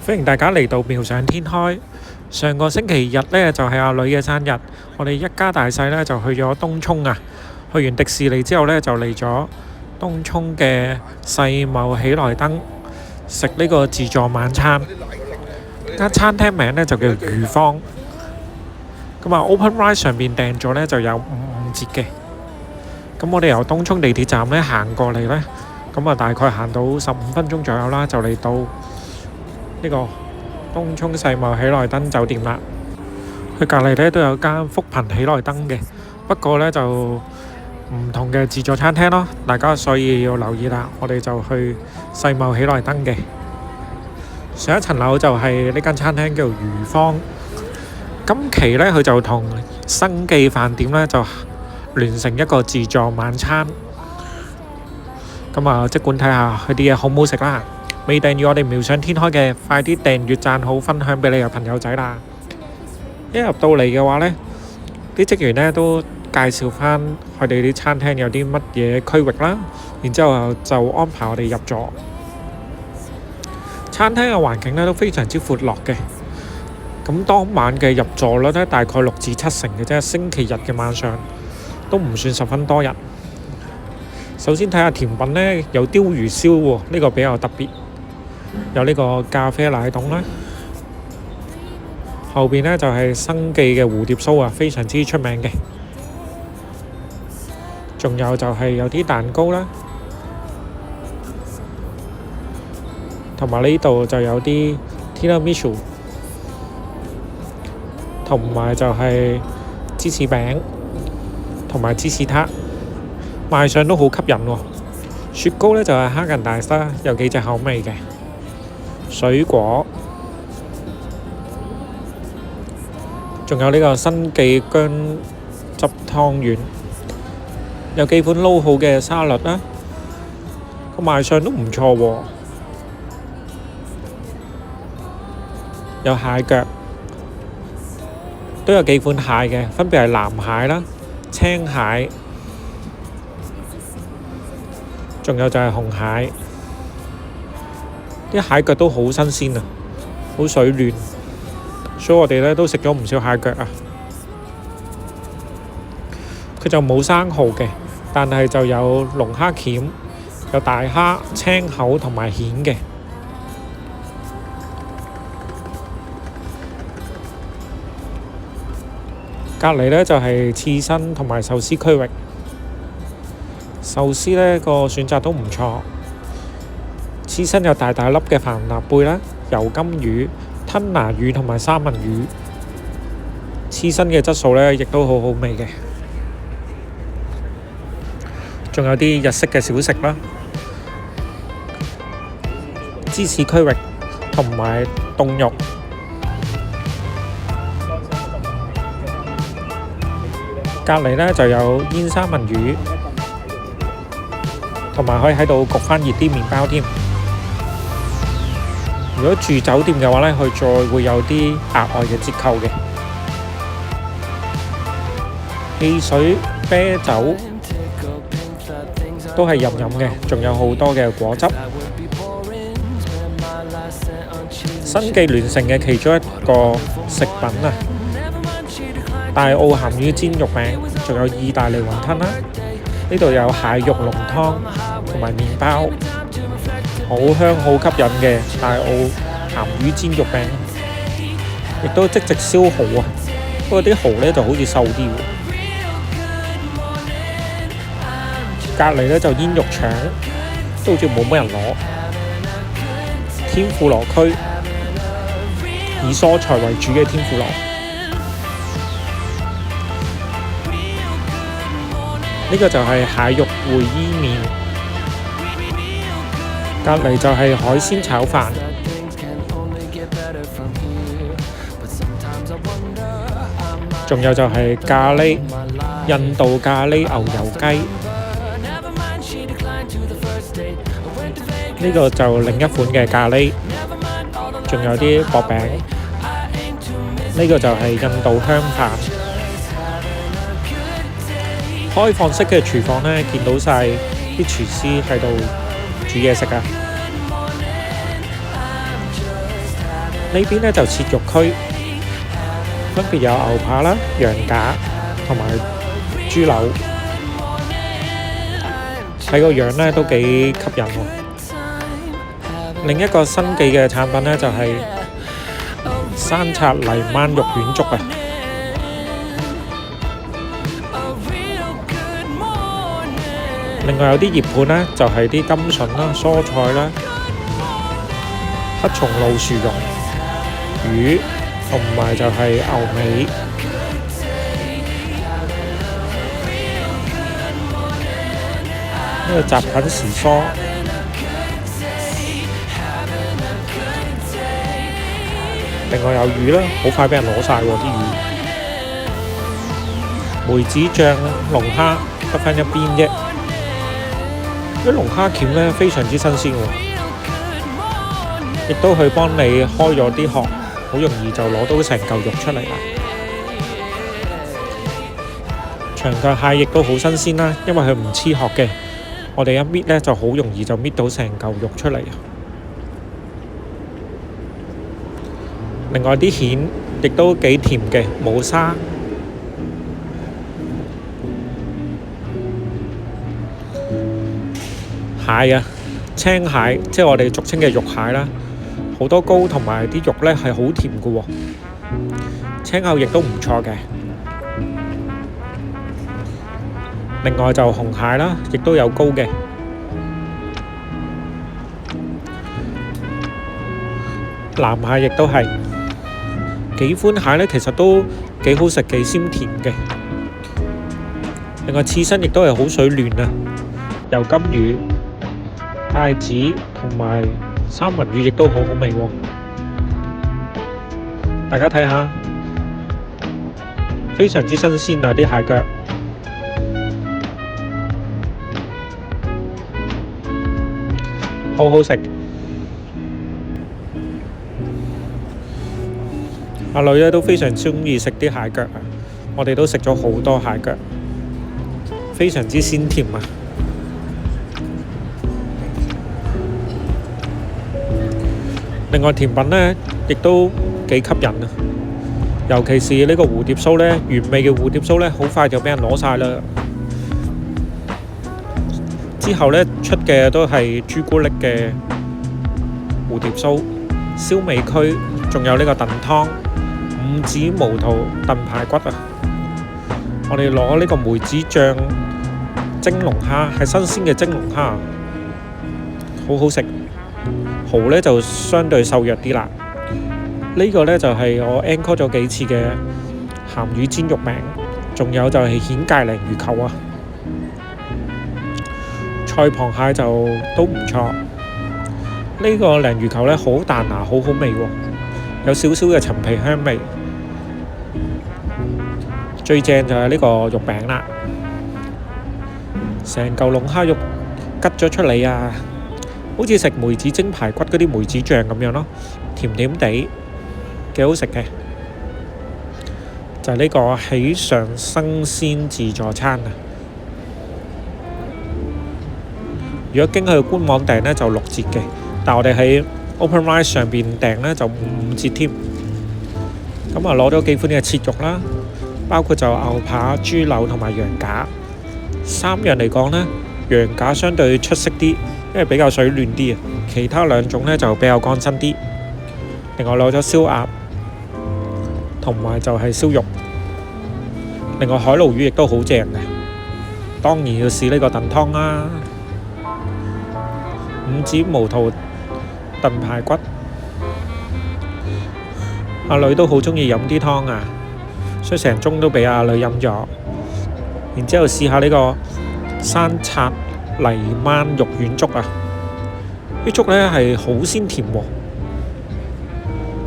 歡迎大家嚟到妙想天開。上個星期日呢，就係阿女嘅生日，我哋一家大細呢，就去咗東涌啊。去完迪士尼之後呢，就嚟咗東涌嘅世貿喜來登食呢個自助晚餐。間餐廳名呢，就叫魚坊。咁啊，OpenRice 上邊訂咗呢，就有55折嘅。咁我哋由東涌地鐵站呢行過嚟呢，咁啊大概行到15分鐘左右啦，就嚟到呢個東涌世貿喜來登酒店啦。佢隔離呢都有間福朋喜來登嘅，不過呢就唔同嘅自助餐廳咯，大家所以要留意啦。我哋就去世貿喜來登嘅上一層樓就係呢間餐廳叫魚坊。今期呢佢就同生記飯店呢就聯成一個自助晚餐。咁啊，即管睇下佢啲嘢好唔好食啦。未訂閱我哋妙想天開嘅，快啲訂閱、讚好、分享俾你嘅朋友仔啦！一入到嚟嘅話呢，啲職員呢都介紹翻佢哋啲餐廳有啲乜嘢區域啦，然之後就安排我哋入座。餐廳嘅環境呢都非常之闊落嘅。咁當晚嘅入座率呢大概6至7成嘅啫，星期日嘅晚上都唔算十分多人。首先睇下甜品呢，有鯛魚燒喎，呢個比較特別。有呢個咖啡奶凍啦，後邊呢就係生記嘅蝴蝶酥啊，非常之出名嘅。仲有就係有啲蛋糕啦，同埋呢度就有啲 tiramisu，同埋就係芝士餅同埋芝士撻，賣相都好吸引喎。雪糕呢就係哈根達斯啦，有幾隻口味嘅。水果，仲有呢個生記薑汁湯圓，有幾款撈好嘅沙律啦，個賣相都唔錯喎。有蟹腳，都有幾款蟹嘅，分別係藍蟹啦、青蟹，仲有就係紅蟹。啲蟹腳都好新鮮啊，好水嫩，所以我哋呢都食咗唔少蟹腳啊。佢就冇生蠔嘅，但係就有龍蝦鉗、有大蝦、青口同埋蜆嘅。隔離呢就係刺身同埋壽司區域，壽司呢個選擇都唔錯。刺身有大大粒嘅帆立貝啦、油甘魚、吞拿魚同埋三文魚。刺身嘅質素呢亦都好好味嘅。仲有啲日式嘅小食啦，芝士區域同埋凍肉。隔離呢就有煙三文魚，同埋可以喺度焗翻熱啲麵包添。如果住酒店嘅話呢，佢再會有啲額外嘅折扣嘅。汽水、啤酒都係任飲嘅，仲有好多嘅果汁。生記聯成嘅其中一個食品啊，大澳鹹魚煎肉餅，仲有意大利雲吞啦。呢度有蟹肉濃湯同埋麵包。好香好吸引嘅大澳鹹魚煎肉餅，亦都即席燒蠔啊！不過啲蠔呢就好似瘦啲喎。隔離呢就煙肉腸，都好似冇乜人攞。天婦羅區以蔬菜為主嘅天婦羅，呢個就係蟹肉燴伊麵。隔離就係海鮮炒飯，仲有就係咖喱印度咖喱牛油雞，呢個就另一款嘅咖喱，仲有啲薄餅，呢個就係印度香飯。開放式嘅廚房呢，見到晒啲廚師喺度煮嘢食啊！呢邊呢就切肉區，分別有牛扒啦、羊架同埋豬柳，睇個樣呢都幾吸引喎。另一個新記嘅產品呢，就係山賊泥鯭肉丸粥啊！另外有啲熱盤呢，就係啲甘筍啦、蔬菜啦、黑松露薯蓉、魚同埋就係牛尾。呢個雜品時蔬。另外有魚啦，好快俾人攞晒喎啲魚。梅子醬龍蝦得返一邊啫，啲龍蝦鉗呢非常之新鮮喎，亦都去幫你開咗啲殼，好容易就攞到成嚿肉出嚟啦。長腳蟹亦都好新鮮啦，因為佢唔黐殼嘅，我哋一搣呢就好容易就搣到成嚿肉出嚟。另外啲蜆亦都幾甜嘅，冇沙。蟹啊，青蟹即係我哋俗稱嘅肉蟹啦，好多膏同埋啲肉呢係好甜嘅喎。青口亦都唔錯嘅。另外就紅蟹啦，亦都有膏嘅。藍蟹亦都係。幾款蟹呢，其實都幾好食，幾鮮甜嘅。另外刺身亦都係好水嫩啊，有金魚、帶子同埋三文魚亦都好好味喎。大家睇下，非常之新鮮啊啲蟹腳。好好食。阿女咧都非常鍾意食啲蟹腳啊！我哋都食咗好多蟹腳，非常之鮮甜啊！另外甜品呢，亦都幾吸引啊！尤其是呢個蝴蝶酥呢，原味嘅蝴蝶酥呢，好快就俾人攞晒啦。之後呢，出嘅都係朱古力嘅蝴蝶酥、燒味區，仲有呢個燉湯。五指毛肚燉排骨啊！我哋攞呢個梅子醬蒸龍蝦，係新鮮嘅蒸龍蝦，好好食。蠔呢就相對瘦弱啲啦。呢個呢就係我 encore 咗幾次嘅鹹魚煎肉餅，仲有就係蜆芥鯪魚球啊。菜螃蟹就都唔錯。呢個鯪魚球呢好彈牙，好好味喎。有少少嘅陳皮香味，最正就係呢個肉餅啦，成嚿龍蝦肉吉咗出嚟啊，好似食梅子蒸排骨嗰啲梅子醬咁樣咯，甜甜地，幾好食嘅。就係呢個喜上生鮮自助餐啊！如果經佢官網訂呢，就6折嘅，但我哋喺OpenRice 上邊訂呢就5折添。咁啊攞咗幾款嘅切肉啦，包括就牛扒、豬柳同埋羊架。3樣嚟講呢，羊架相對出色啲，因為比較水嫩啲啊。其他2種呢就比較乾身啲。另外攞咗燒鴨同埋就係燒肉。另外海鱸魚亦都好正嘅，當然要試呢個燉湯啦。五指毛肚燉排骨，阿女都好鍾意飲啲湯啊，所以成盅都俾阿女飲咗。然之後試下呢個山賊泥鯭肉丸粥啊，啲粥呢係好鮮甜喎。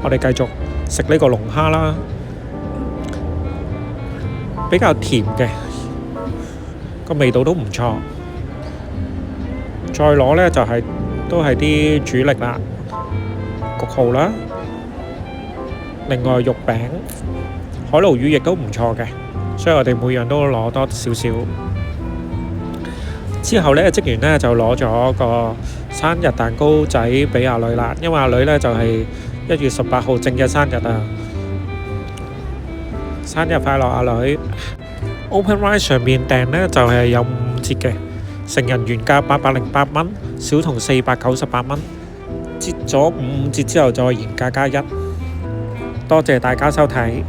我哋繼續食呢個龍蝦啦，比較甜嘅，個味道都唔錯。再攞呢就係都係啲主力啦，焗蠔啦，另外肉餅、海鱸魚亦都唔錯嘅，所以我哋每樣都攞多少少。之後呢，職員呢就攞咗個生日蛋糕仔俾阿女啦，因為阿女呢就係1月18號正日生日啊！生日快樂啊女！OpenRice 上面訂呢就係有5折嘅，成人原價808蚊，小童498蚊，折咗5折之後再原價加1。多謝大家收睇。